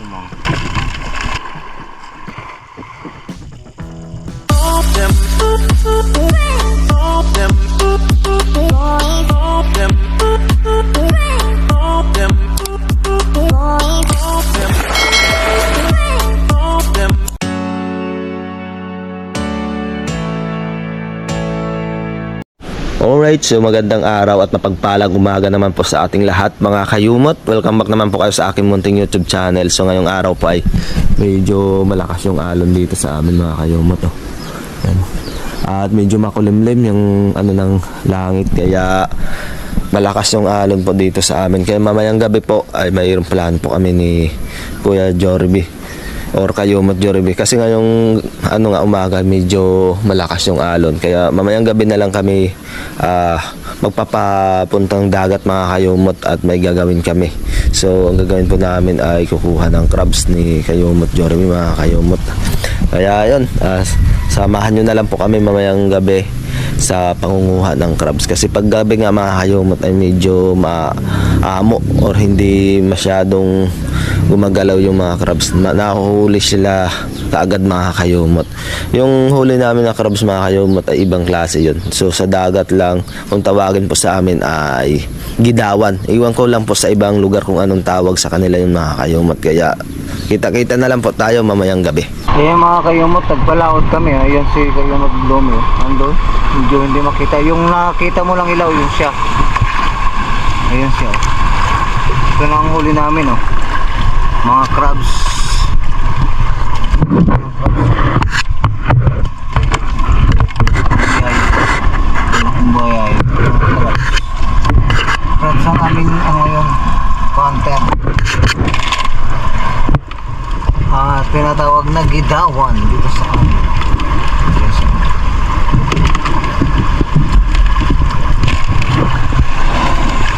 Umang. Alright, so magandang araw at mapagpalang umaga naman po sa ating lahat mga kayumot. Welcome back naman po kayo sa aking munting YouTube channel. So ngayong araw po ay medyo malakas yung alon dito sa amin mga kayumot. Oh. Yan. At medyo makulimlim yung ano ng langit kaya malakas yung alon po dito sa amin. Kaya mamayang gabi po ay mayroong plano po kami ni Kuya Jorbie or Kayumot Jorbie kasi ngayong umaga medyo malakas yung alon kaya mamayang gabi na lang kami magpapapuntang dagat mga kayumot at may gagawin kami. So ang gagawin po namin ay kukuha ng crabs ni Kayumot Jorbie mga kayumot. Kaya yun, samahan nyo na lang po kami mamayang gabi sa pangunguha ng crabs kasi pag gabi nga mga kayumot ay medyo maamo or hindi masyadong gumagalaw yung mga crabs. Nahuhuli sila kaagad mga kayumot. Yung huli namin na crabs mga kayumot ay ibang klase yun. So sa dagat lang, kung tawagin po sa amin ay gidawan. Iwan ko lang po sa ibang lugar kung anong tawag sa kanila yung mga kayumot. Kaya kita-kita na lang po tayo mamayang gabi. Ayan mga kayumot, nagpalaot kami. Ayan si Kayumot Bloom. Andun, medyo hindi makita. Yung nakita mo lang ilaw, yun siya. Ayan siya. Ito na ang huli namin. Mga crabs. Crabs ang aming yun, content. Tinatawag na gidawan dito sa amin. Yes.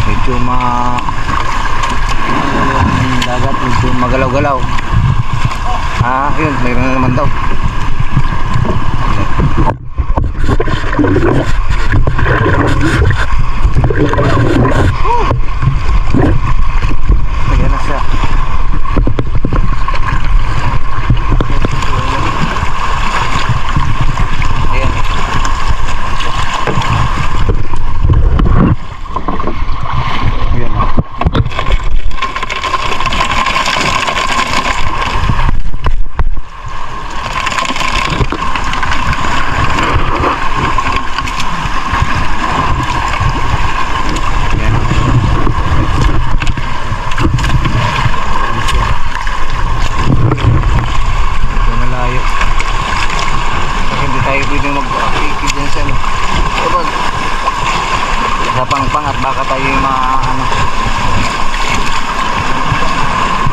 Medyo dagat, medyo magalaw-galaw. Yun, mayroon na naman daw. Ayan na siya. Sa pangpang at baka tayo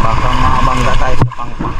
baka mabangga tayo sa pangpang.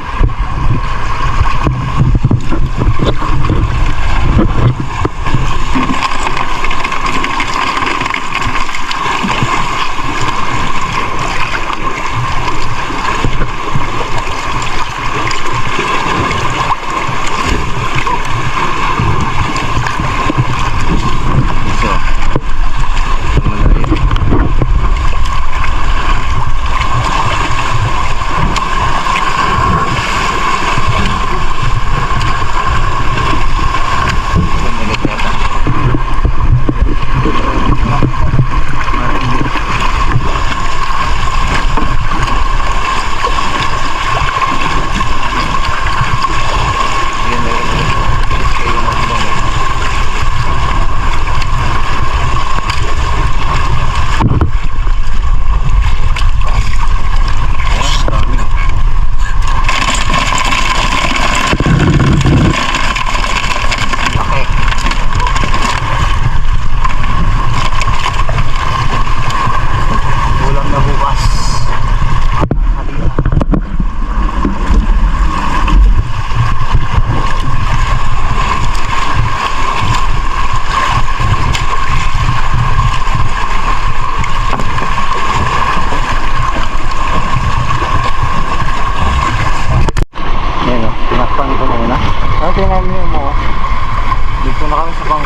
Dito na kami sa pang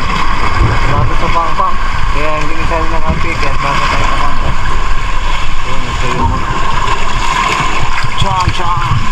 lapit sa pang kaya hindi na tayo ng ticket baka tayo na pang yun ito yung chong chong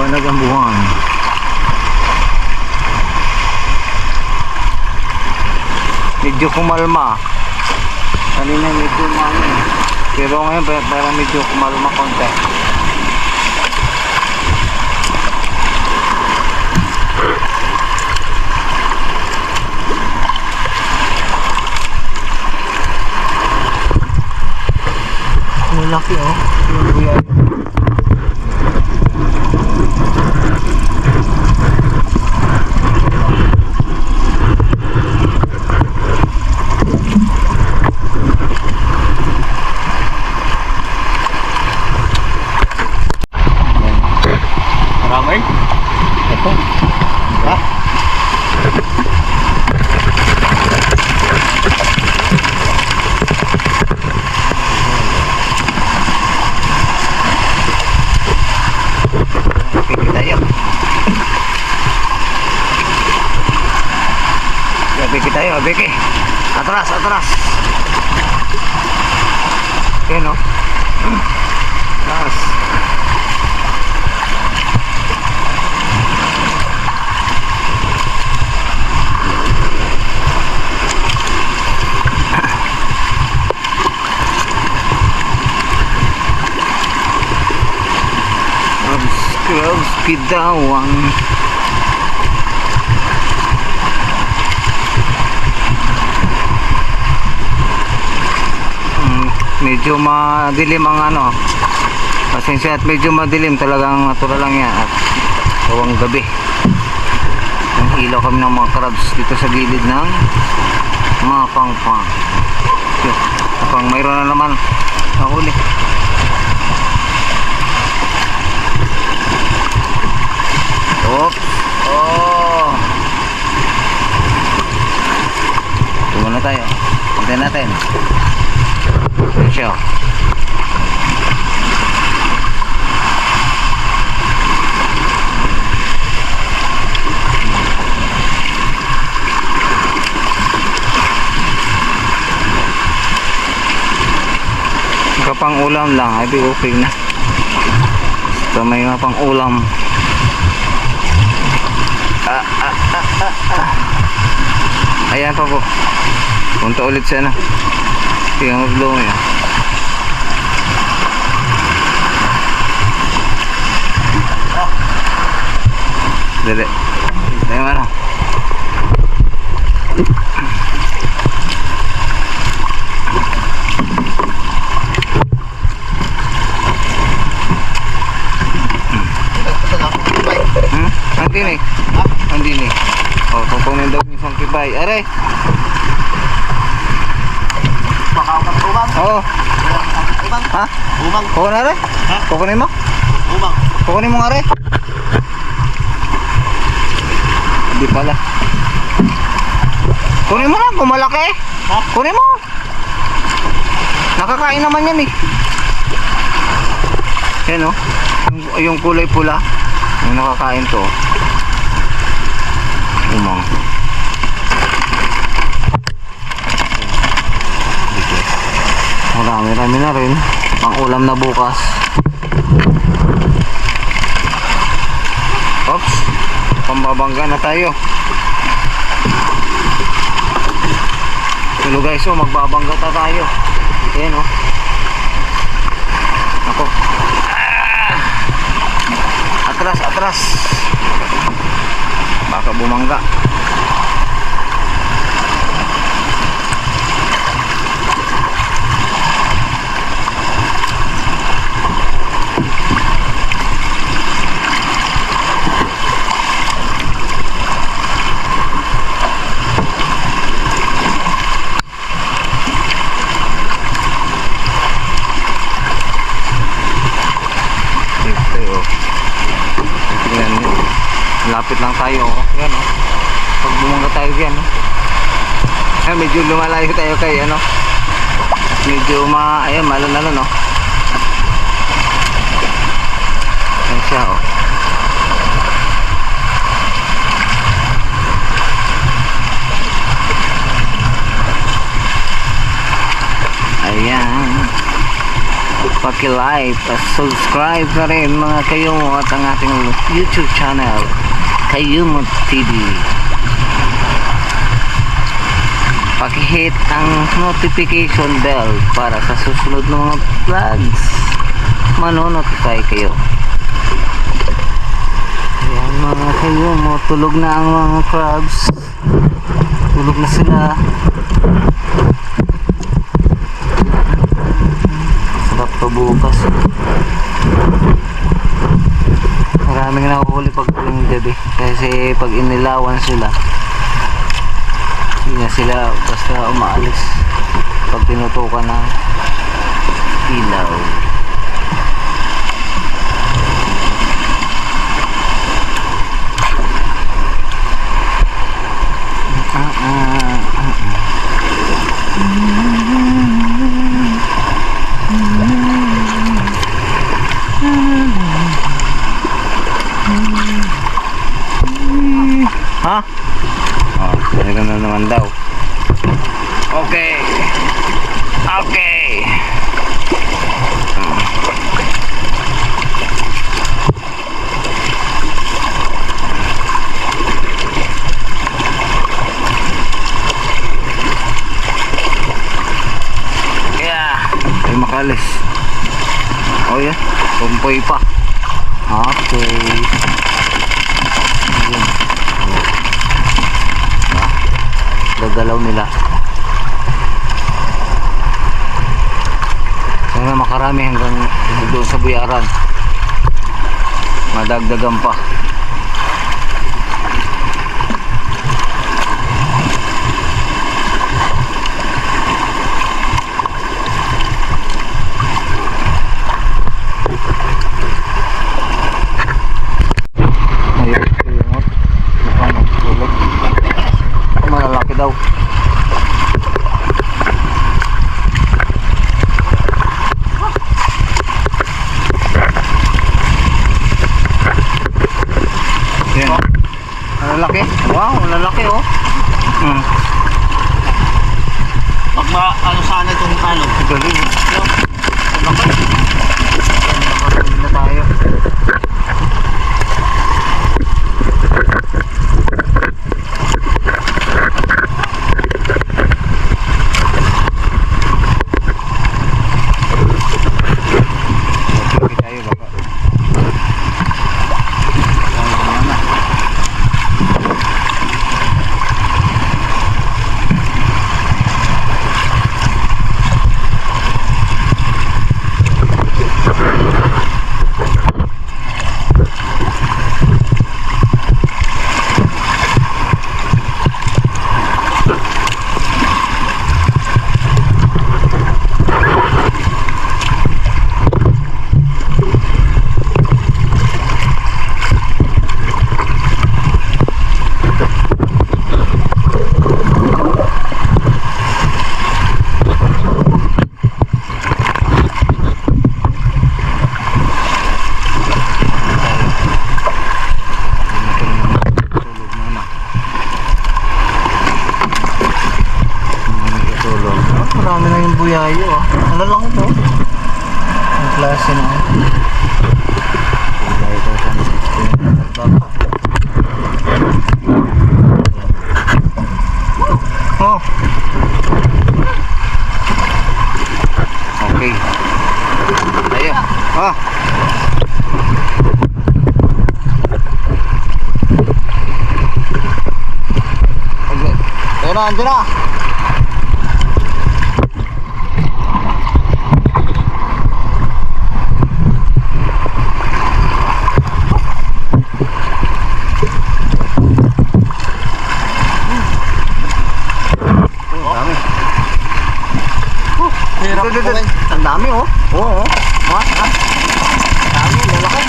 Maliwanag ang buwan. Medyo kumalma. Kanina medyo ano. Pero ngayon parang medyo kumalma konti. Malaki oh. Yung buya. Marami? Ito. Ha? Piki tayo. Piki tayo, piki. Atras, atras. Yan o. Atras. Crabs Pidawang. Medyo madilim ang ano. Pasensya at medyo madilim, talagang natural lang yan at gawang gabi. Ang ilaw kami ng mga crabs dito sa gilid ng mga pangpang. Pang mayroon na naman nahuli. Oops. Oh. Ito muna tayo. Hintayin natin. Ayan siya. Kapang ulam lang. Ay, okay na. Ito may mapang ulam. Ayan pa po. Punta ulit siya na. Tingnan mag-blow mo yan. Dali. Tingnan mo na. Andini. Andini. Oh, kukunin daw yung isang kibay. Aray. Baka ako ng umang. Oo. Umang. Ha? Umang. Kukunin aray? Ha? Kukunin mo? Umang. Kukunin mo nga aray? Hindi pala. Kunin mo lang kung malaki. Ha? Kunin mo. Nakakain naman yan eh. Yan oh. Yung kulay pula. Yung nakakain to. Umang. Marami na rin. Pang ulam na bukas. Oops. Pambabangga na tayo. Hello guys, oh, magbabangga tayo. Ayan oh. Ako. Atras, atras. Baka bumangga. Lapit lang tayo oh. Yan oh. Pag bumangga tayo diyan oh. Medyo lumalayo tayo kay ano. Medyo ayan, malalo no. Ayan siya oh. Ayan. paki-like at subscribe na rin mga kayumot ang ating YouTube channel, Kayumot TV. Paki-hit ang notification bell para sa susunod ng mga vlogs manonotify kayo. Ayan mga kayumot, tulog na ang mga crabs. Tulog na sila. Sarap pa bukas. Maraming nahuhuli pag tuwing gabi. Kasi pag inilawan sila, hindi na sila basta umaalis pag tinutukan ng ilaw. Ha? Oh, meron na naman daw. Okay. Okay. Yeah. Ay makalis. Oh yeah. Tumpoy pa. Okay. Ayun. Gagalaw nila. Sana makarami hanggang doon sa buyaran. Madagdagan pa. Ayun, kayumot. Mukhang magtulog. Malalaki daw. Yan. Malalaki. Wow, malalaki oh. Pag ano sana itong alog. Galing. Malaki. Nakarami na tayo. Maglaki tayo baka. Marami na yung buyayo ah. Ano lang ito? Ang klase na. Buyayo ito sa 16. Baba. Oh. Okay. Ayo. Ah. Ayan na, andyan na. Hirap po kayo. Ang dami oh. Oo. Ha? Ha? Dami, lalaki.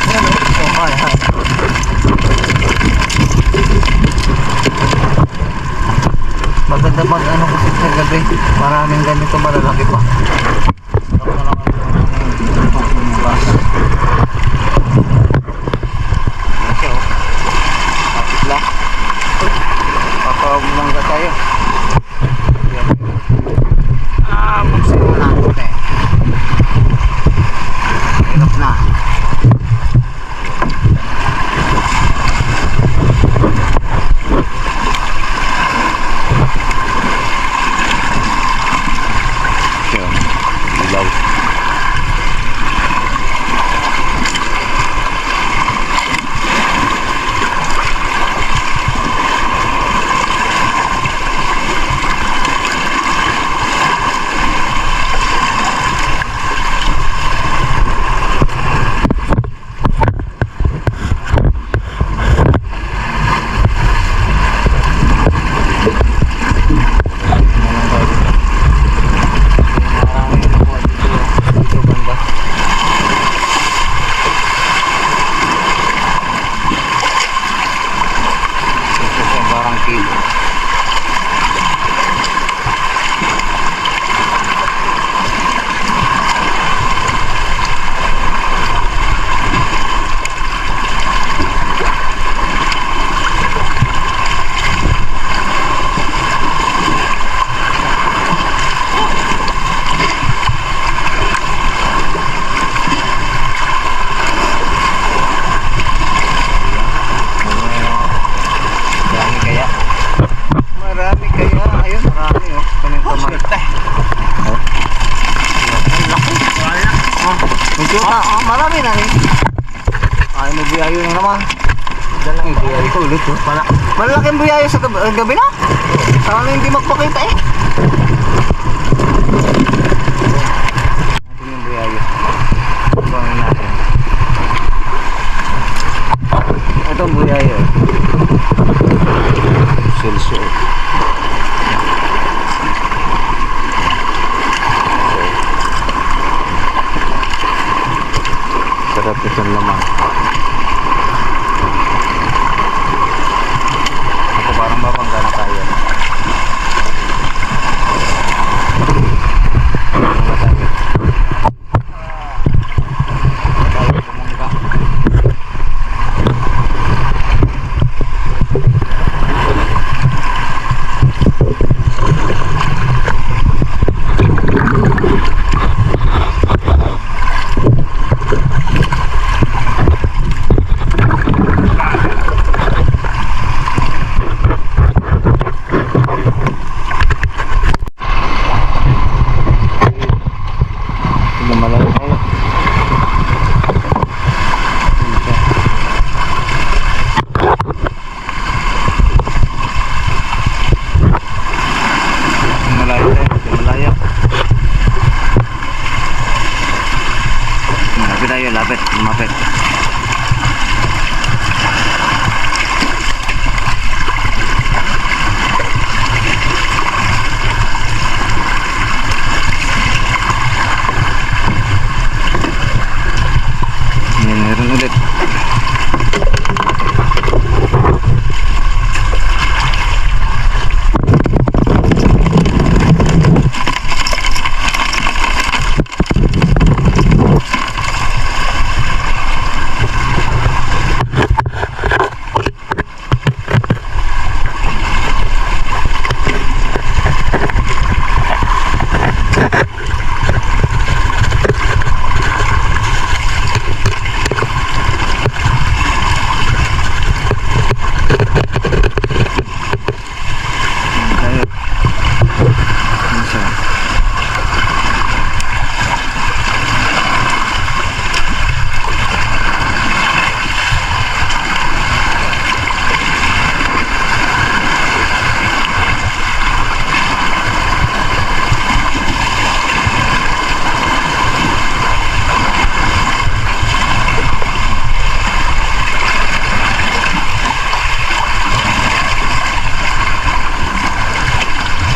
Ayan oh. Oh, hay, hay. Maganda pag ano kasi sa gabi. Maraming ganito malalaki pa. Papamangga tayo. Magsimula natin. buyayo na naman. Diyan lang yung buyayo ko ulit. Malaking buyayo sa gabi na. Sana hindi magpakita eh. Natin yung buyayo. Bangin natin. Ito ang buyayo. Silso. Sarap itong lamang. Ako parang mabangga na tayo. Mabangga tayo. Tayo bumangga. Malayo tayo. Malayo tayo, malayo. Lapit tayo, lapit, lumapit. Yan, meron ulit. Tayo. Isa.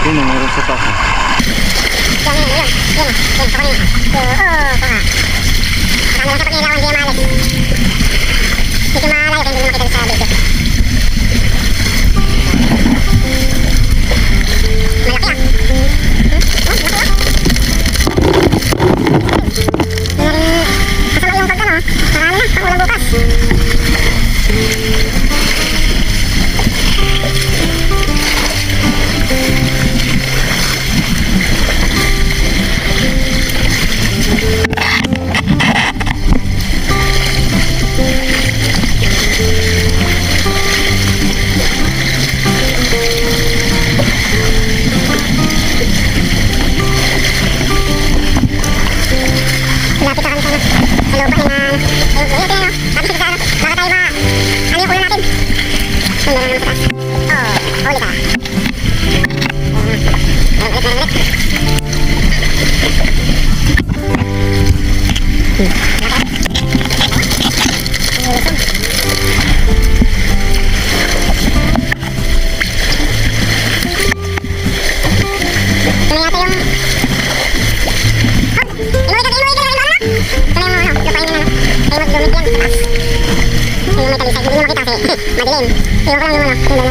Yun, meron sa taas. Madilim. Iwan ko lang yung luwan.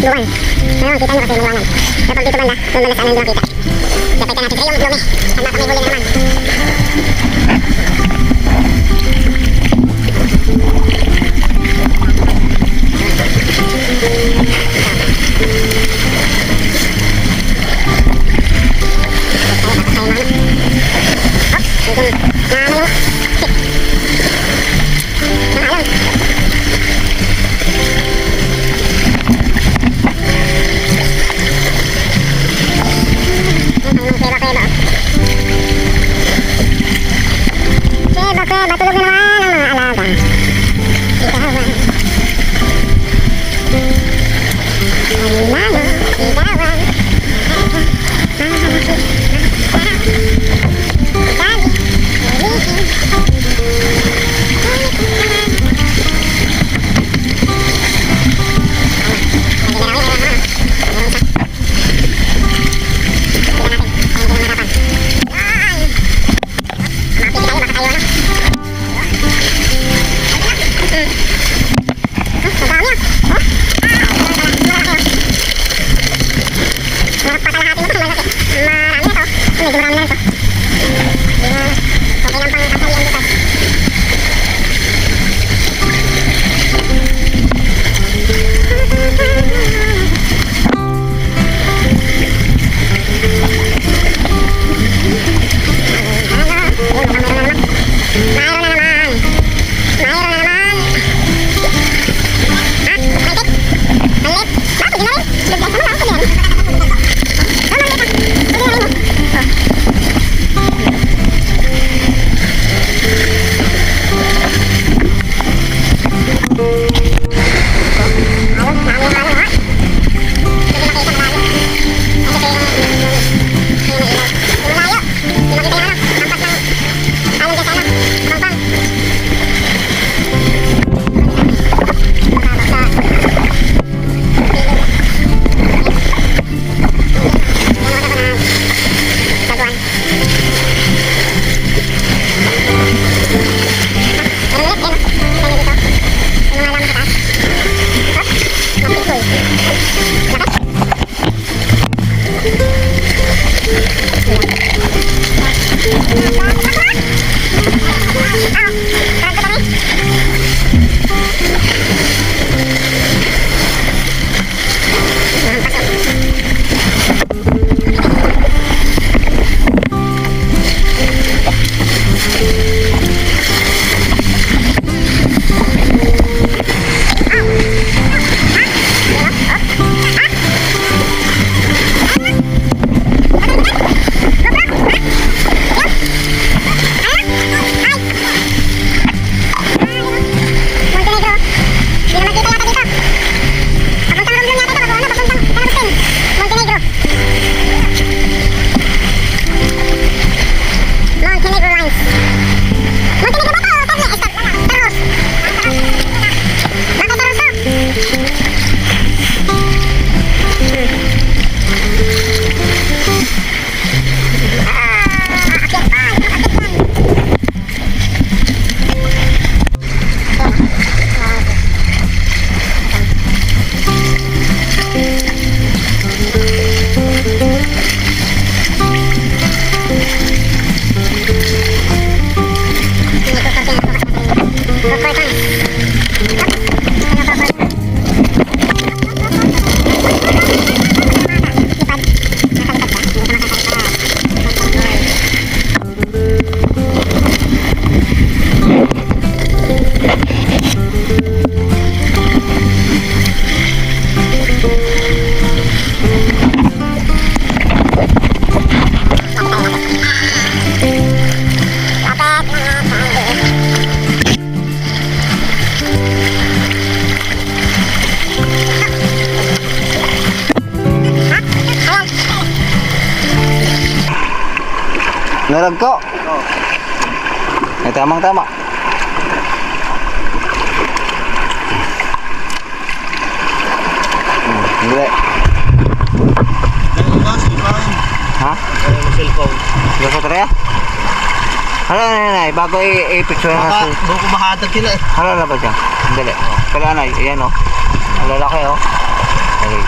Ayun, kita nyo kasi maliwanag. Kapag dito banda, doon banda saan hindi makita. Dapat natin sa yung lumi. At baka may huli na naman. Narag ko. Ay, tamang tama. Hindi. Dalawa ba? Silpahan. Ha? Dalawa mo cellphone. Gusto ko rin? Hala na, bago i-picture na Baka, sa... buko mahatag sila eh. Hala na ba dyan? Dali. Kala na, ayan o. Ang lalaki o. Okay.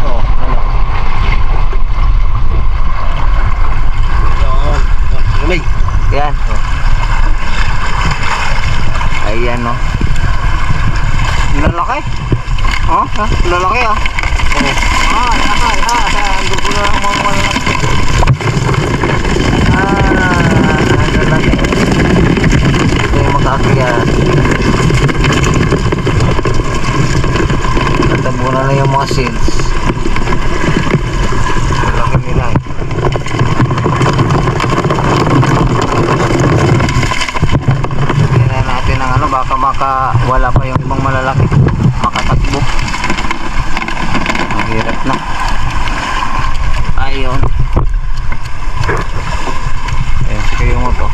Oh, ano? Yan. Gamay. Yan. Ayan o. Lalaki. Oh, ha? Lalaki o. Oh. Ang dugo na lang mga malalaki. Ang lalaki. Ito yung makakiyat. Natabunan na yung mga seeds. Lalaki nila eh. Tingnan natin ang ano, baka wala pa yung ibang malalaki. Makatakbo. Ang hirap na. Ayun. Ayan si kayo mo to.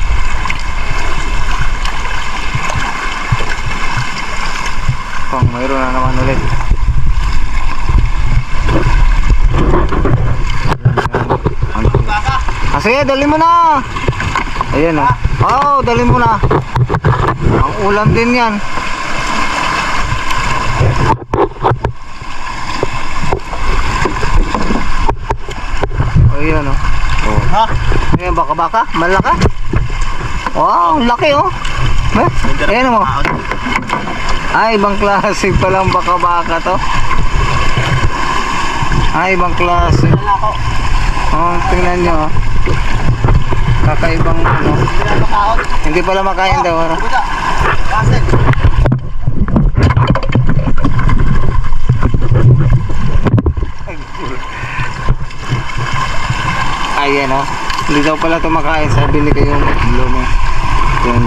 Pang mayroon na naman ulit. Ah, sige, dali mo na. Ayan o. Oh, dali mo na. Ang ulam din yan. Ayan o. Oh. Ha? Ayan, baka-baka. Malaka. Wow, ang laki o. Ayan o. Ay, ibang klase palang baka-baka to. Ay, ibang klase. Oh, tingnan nyo oh. Kakaibang ano. Hindi pala makain daw. Ano? Buda. Kasin. Ayan oh. Hindi daw pala ito makain. Sabi ni kayo Lumi. Yun.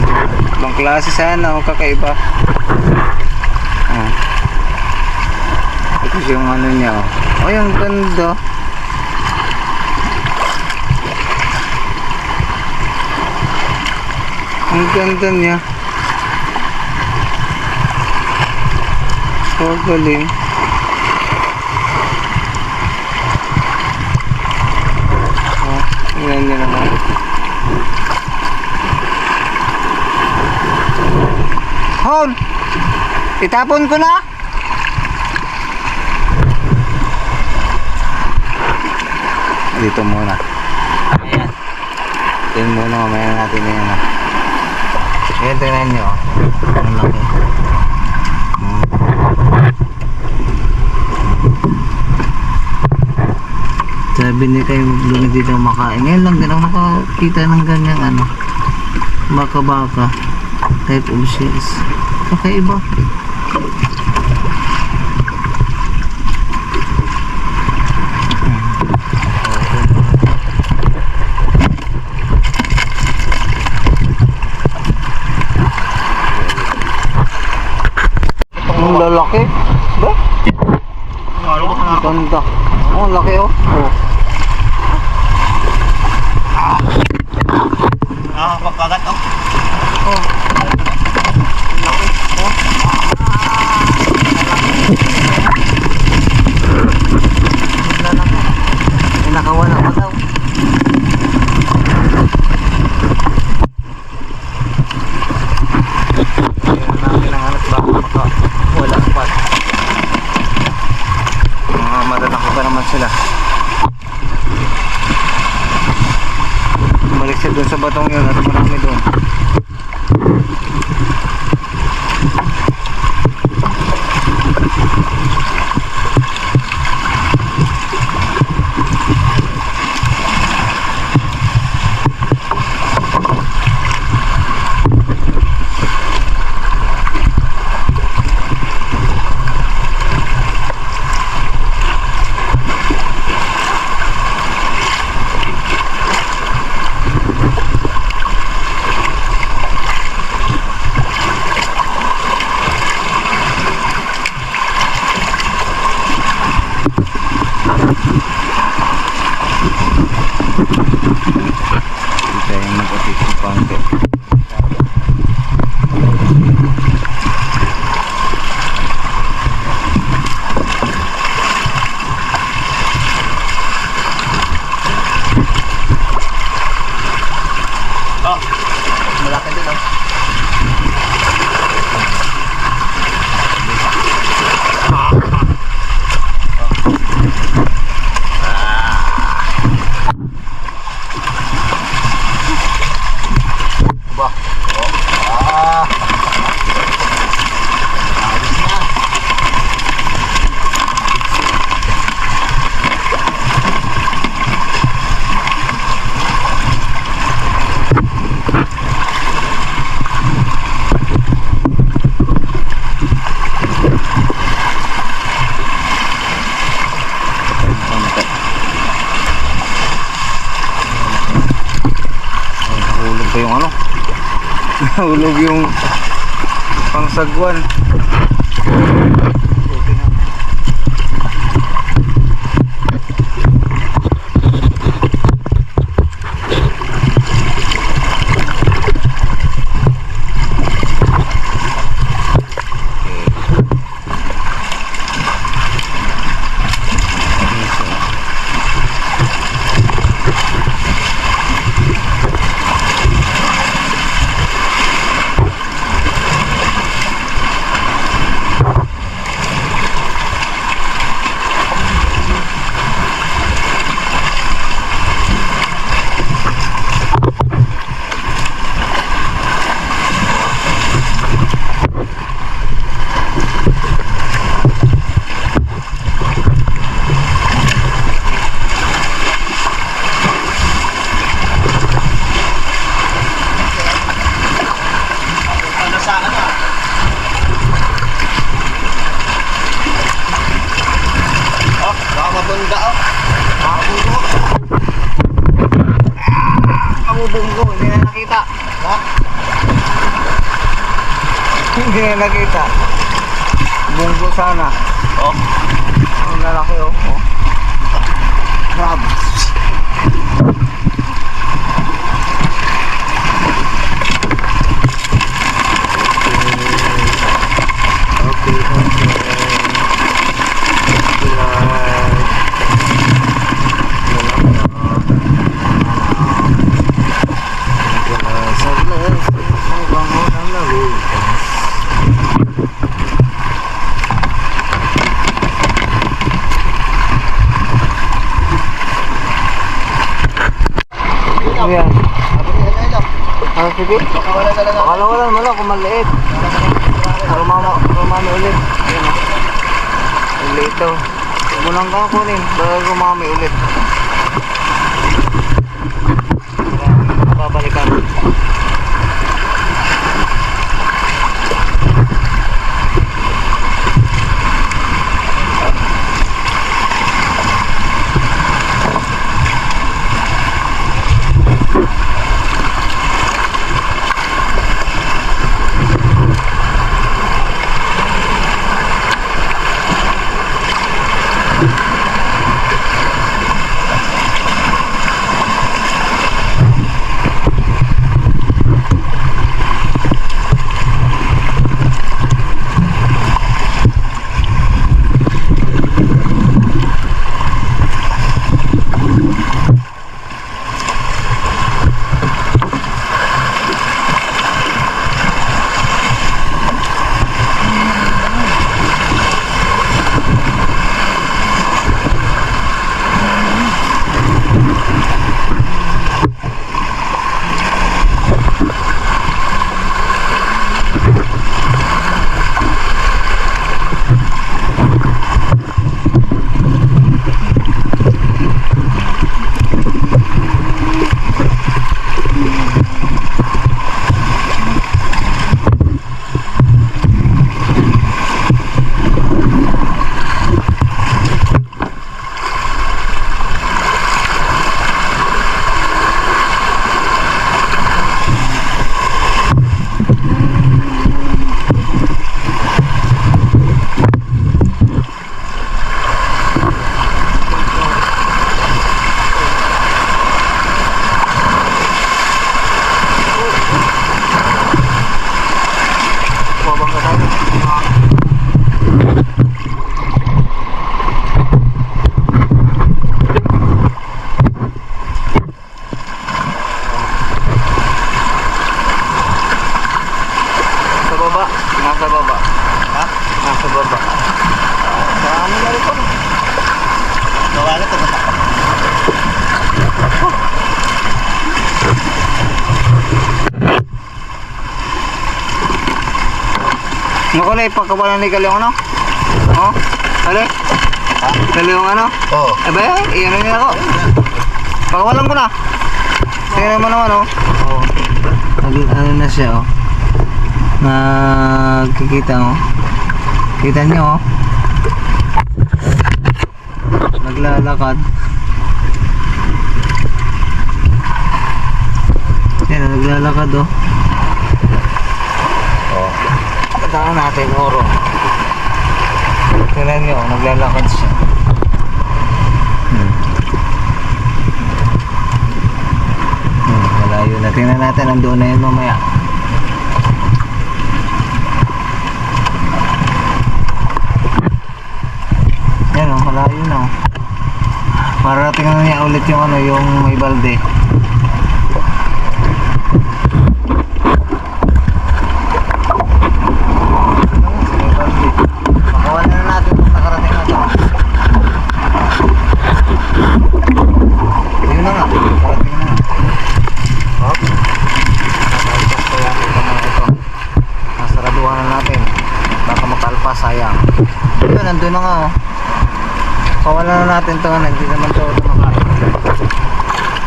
Ibang klase sana oh, kakaiba. Ah. Ito yung ano niya oh. Oh, yung ganda. Ang ganda niya. So galing. Oh, tingnan niyo naman. Hon! Itapon ko na! Dito muna. Ayan. Dito muna, mamaya natin yan. Ayan, tingnan nyo. Ang laki. Sabi ni kayo maglumi dito makain. Ngayon lang din ako nakakita ng ganyang ano. Baka-baka. Type of shells. Kakaiba. Ang lalaki. Ba? Ang ganda. Oh, ang laki oh. Oh. Nakakapagat oh. Oh. Laki. Oh. Lalaki. May nakawala pa daw. Ayan namin ang anak baka makawala pa. Mga malalaki pa naman sila. Balik siya dun sa batong yun at marami doon. Kita yung mag-atis ng konti. Oh, malaki din oh. Bah. Oh. Ah. Ayos na. Konti. Nahulog pa yung ano? Nahulog yung pangsagwan. Buti na. Ano sa ano? Oh, baka mabunda oh. Makabunggo. Kabubunggo, hindi na nakita. Ha? Hindi na nakita. Bunggo sana. Oh. Ang lalaki oh. Oh. Crab. Okay, okay. Ayan. Ah, sige. Baka wala talaga. Wala mo lang kung maliit. Rumami ulit. Ayan o. Ulit daw. Munang ka kunin. Bago rumami ulit. Ayan. Babalikan. nasa baba. Ha? Nasa baba. Sa ano na rin po? Gawa na ito. Nakulay, pagkabalan ni Kali yung ano? Oh? Kali? Kali yung ano? Oo. Eh ba, iyan na ako. Pagkawalan ko na. Tingnan mo naman oh. Oh. Ano na siya oh. Nagkikita oh. Kita niyo oh. Naglalakad. Yan, naglalakad oh. Oh. Pataan natin oro. Tingnan niyo, naglalakad siya. Malayo na. Tingnan natin, nandoon na yun mamaya. Yan oh, malayo na oh. Marating na niya ulit yung ano, yung may balde. Makawan na natin kung nakarating na ito. Yun na nga, nakarating na nga. Hop. Nakalpas pa yan ito mga ito. Nasaraduhan na natin. Baka makalpas, sayang. Yun, nandun na nga oh. Kawalan na natin ito, hindi naman ito makain.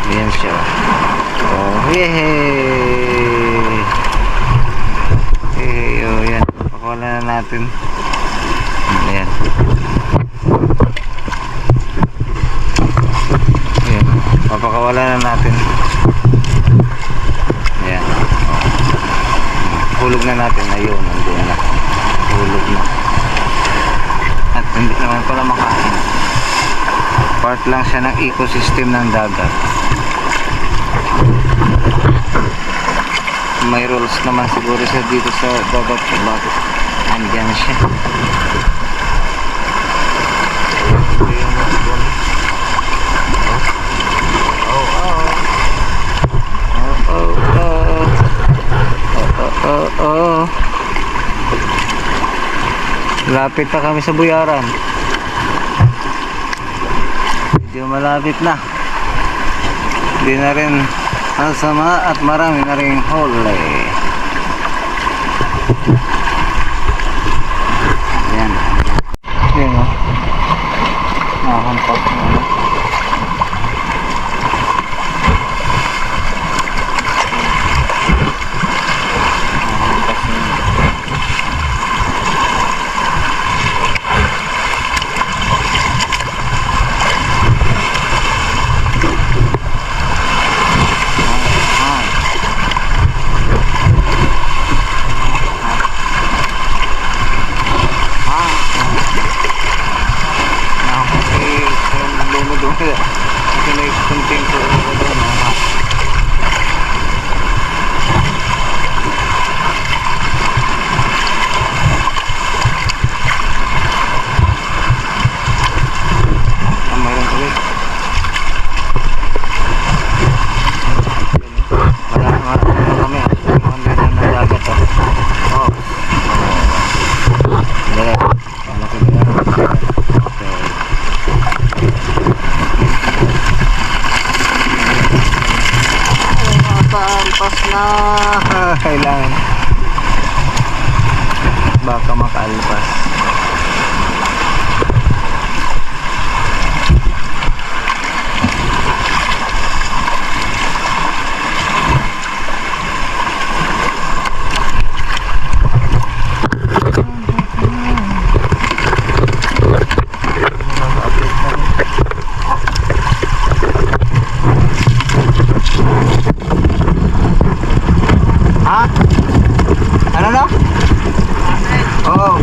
Ayan siya. Oh, yehey! Yehey, oh, yan. Pakawalan na natin. Ayan. Ayan. Papakawalan na natin. Ayan. Hulog na natin. Ayun, nandun na. Hulog na. At hindi naman pala makain. Part lang siya ng ecosystem ng dagat. May rules naman siguro siya dito sa dagat. Bakit andyan siya? Lapit na kami sa buyaran. Medyo malapit na. Hindi na rin ang sama at marami na rin hole. Yan. Yan o. Nakakampak na. Pas na kailangan baka makalpas. Ha? Ano na? Oo.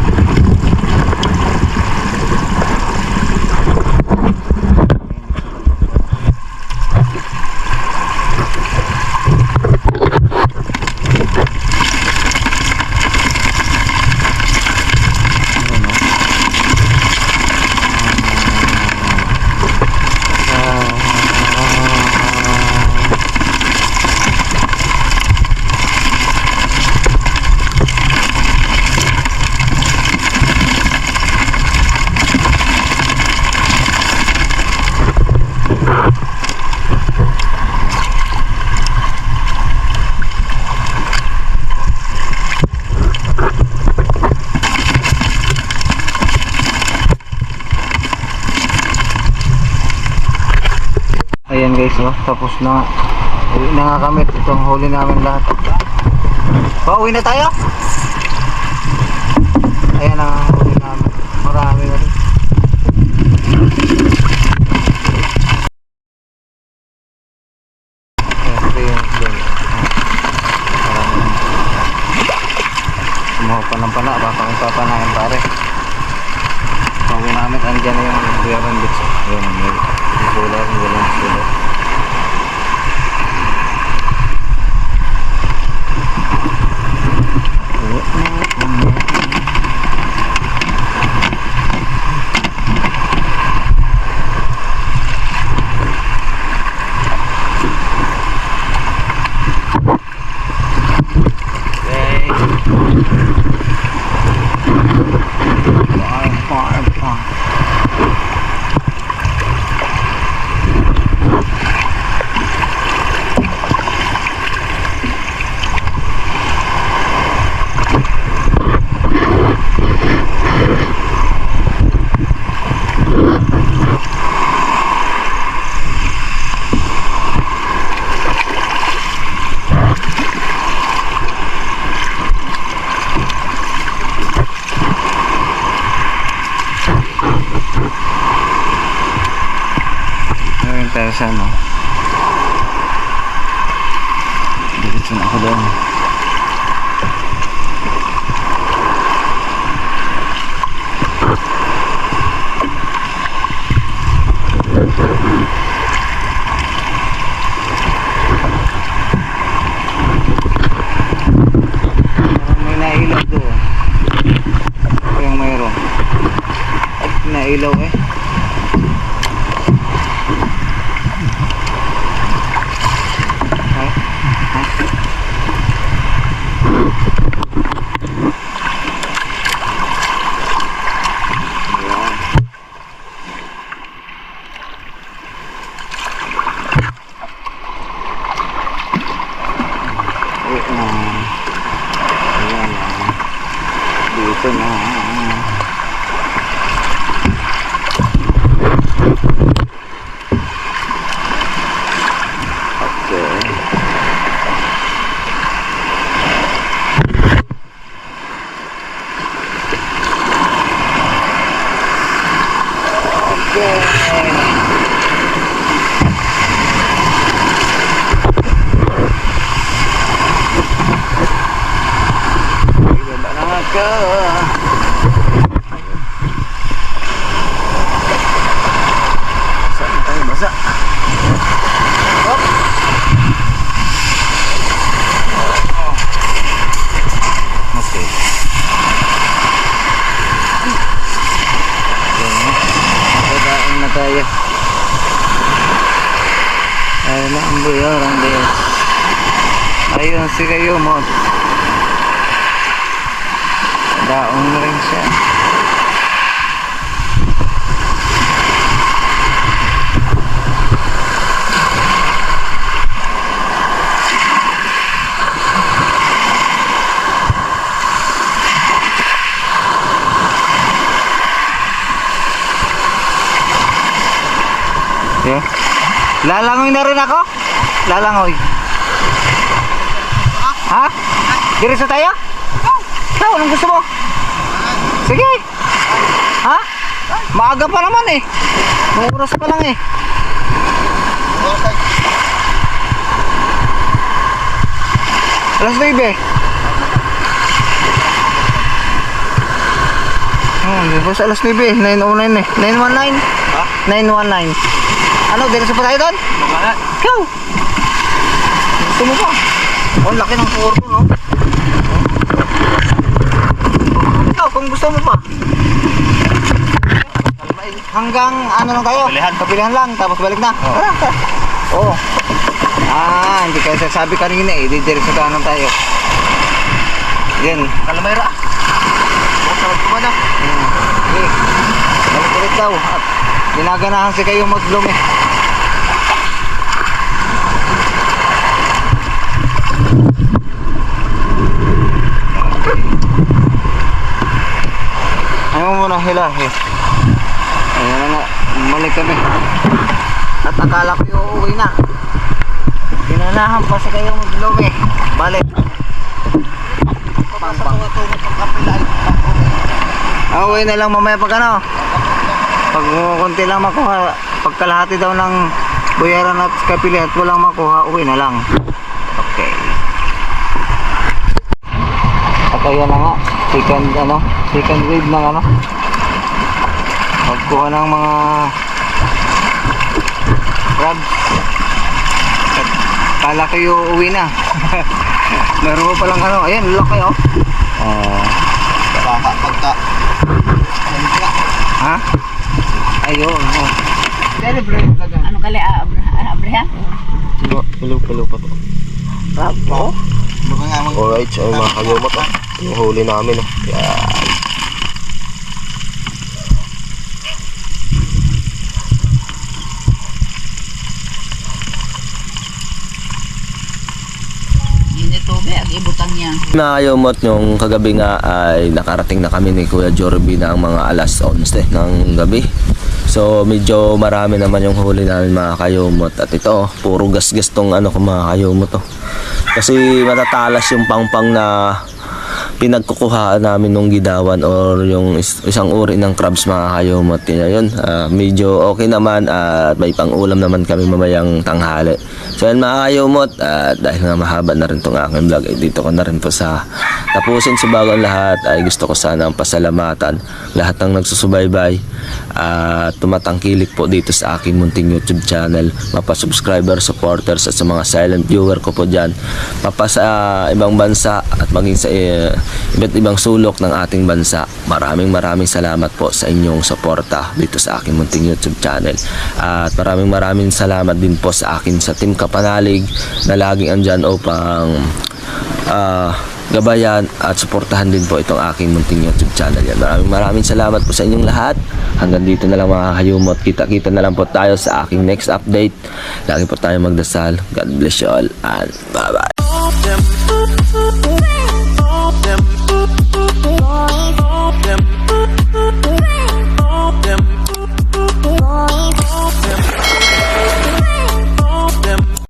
So, tapos na. Uwi na nga kami. Ito ang huli namin lahat. Pauwi na tayo? Ayan ang huli namin. Marami na rin. Ayan, ito yung huli. Marami na. Kumuha pa ng pana. Baka may papanahin pare. Pauwi namin. Andyan na yung Buyaran Beach. Ayan ang huli. Yung solar. Yung walang solar. Tayo sa ano, diretso na ako doon. Parang may nailaw doon. Ito yung mayroon at nailaw eh. Dito na. Okay. Saan tayo basa? Hop! Okay. Pagkain na tayo. Ayun na ang Buyaran Beach. Ayun si Kayumot. Daong na rin siya. Yeah. Lalangoy na rin ako? Lalangoy. Ha? Diretso tayo? Ikaw, anong gusto mo? Sige. Ha? Maaga pa naman eh. Nung oras pa lang eh. Alas 9 eh. Di ba sa alas 9 eh. 9:09 eh. 9:19? Ha? 9:19. Ano, diretso pa tayo doon? Ikaw. Gusto mo ba? Oh, laki ng puro, no? Kung gusto mo pa hanggang ano lang tayo, kapilihan lang tapos balik na. Oo. Hindi kasi sabi kanina eh, didiretso sa kanan tayo. Yan, Kalamayra. Tawag ko ba na? Okay. Balik ulit daw at ginaganahan si kayo maglumi. Ayaw mo muna hilahi. Ayan na nga, balik kami. At akala ko yung uuwi na. Ginanahan pa sa kayo maglumi. Balik. Uwi na lang mamaya pag ano. Pag konti lang makuha, pagkalahati daw ng buyaran at kapili at walang makuha, uwi na lang. Okay. At ayan na nga, second wave ng ano. Pagkuha ng mga crabs. Kala kayo uwi na. Meron pa lang ano, ayan, laki oh. Pagka. Ha? Ayun. Oh. Celebrate lang. Ano kali Abraham? Pilo pa to. Bravo. Baka nga mga Alright, so mga kayumot yung huli namin Yan. Ginito be ang ibutang niya. Mga kayumot, yung kagabi nga ay nakarating na kami ni Kuya Jorby ng mga alas 11 ng gabi. So medyo marami naman yung huli namin mga kayumot. At ito, puro gas-gas tong ano ko mga kayumot Kasi matatalas yung pangpang na pinagkukuhaan namin nung gidawan or yung isang uri ng crabs mga kayumot. Yun, medyo okay naman at may pang-ulam naman kami mamayang tanghali. So yan mga kayumot, dahil nga mahaba na rin itong aking vlog, dito ko na rin po sa tapusin. So bago ang lahat ay gusto ko sana ang pasalamatan lahat ng nagsusubaybay at tumatangkilik po dito sa aking munting YouTube channel, mapa-subscriber, supporters at sa mga silent viewer ko po dyan, mapa sa ibang bansa at maging sa iba't ibang sulok ng ating bansa. Maraming salamat po sa inyong suporta dito sa aking munting YouTube channel. At maraming salamat din po sa akin sa Team Kapanalig na laging andyan upang gabayan at suportahan din po itong aking munting YouTube channel. Yan. Maraming salamat po sa inyong lahat. Hanggang dito na lang mga kayumot. Kita-kita na lang po tayo sa aking next update. Lagi po tayo magdasal. God bless you all and bye-bye.